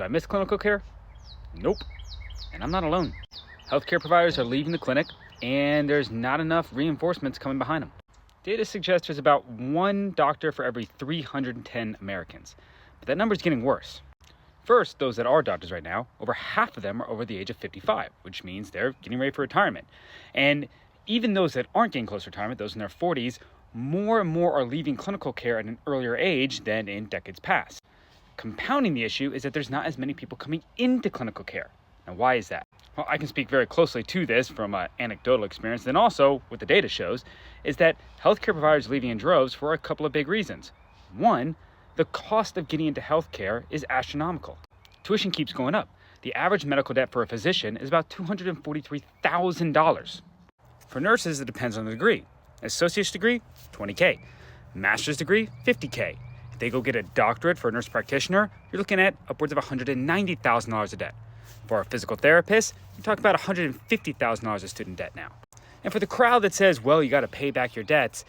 Do I miss clinical care? Nope. And I'm not alone. Healthcare providers are leaving the clinic, and there's not enough reinforcements coming behind them. Data suggests there's about one doctor for every 310 Americans, but that number is getting worse. First, those that are doctors right now, over half of them are over the age of 55, which means they're getting ready for retirement. And even those that aren't getting close to retirement, those in their 40s, more and more are leaving clinical care at an earlier age than in decades past. Compounding the issue is that there's not as many people coming into clinical care. Now, why is that? Well, I can speak very closely to this from an anecdotal experience, and also what the data shows is that healthcare providers are leaving in droves for a couple of big reasons. One, the cost of getting into healthcare is astronomical. Tuition keeps going up. The average medical debt for a physician is about $243,000. For nurses, it depends on the degree. Associate's degree, $20K. Master's degree, $50K. If they go get a doctorate for a nurse practitioner, you're looking at upwards of $190,000 of debt. For a physical therapist, you talk about $150,000 of student debt now. And for the crowd that says, well, you got to pay back your debts,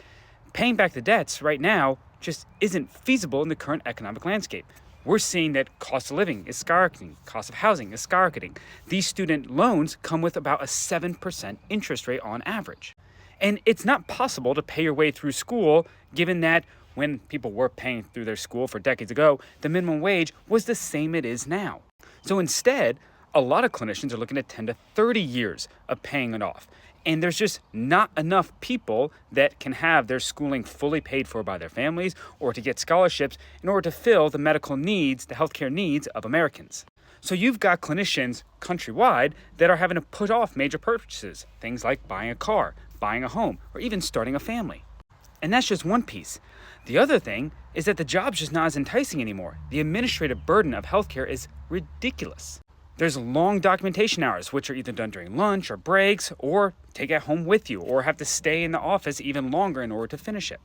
paying back the debts right now just isn't feasible in the current economic landscape. We're seeing that cost of living is skyrocketing, cost of housing is skyrocketing. These student loans come with about a 7% interest rate on average. And it's not possible to pay your way through school, given that when people were paying through their school for decades ago, the minimum wage was the same it is now. So instead, a lot of clinicians are looking at 10 to 30 years of paying it off. And there's just not enough people that can have their schooling fully paid for by their families or to get scholarships in order to fill the medical needs, the healthcare needs of Americans. So you've got clinicians countrywide that are having to put off major purchases, things like buying a car, buying a home, or even starting a family. And that's just one piece. The other thing is that the job's just not as enticing anymore. The administrative burden of healthcare is ridiculous. There's long documentation hours, which are either done during lunch or breaks, or take it home with you, or have to stay in the office even longer in order to finish it.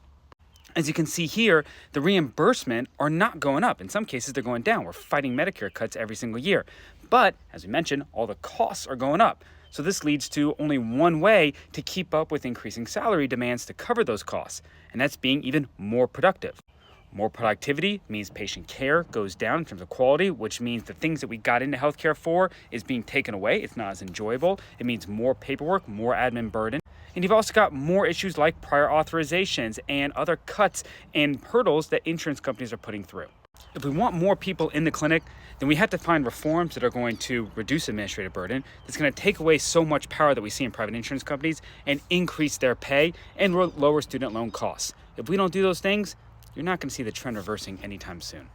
As you can see here, the reimbursement are not going up. In some cases, they're going down. We're fighting Medicare cuts every single year. But as we mentioned, all the costs are going up. So this leads to only one way to keep up with increasing salary demands to cover those costs, and that's being even more productive. More productivity means patient care goes down in terms of quality, which means the things that we got into healthcare for is being taken away. It's not as enjoyable. It means more paperwork, more admin burden. And you've also got more issues like prior authorizations and other cuts and hurdles that insurance companies are putting through. If we want more people in the clinic, then we have to find reforms that are going to reduce administrative burden, that's going to take away so much power that we see in private insurance companies and increase their pay and lower student loan costs. If we don't do those things, you're not going to see the trend reversing anytime soon.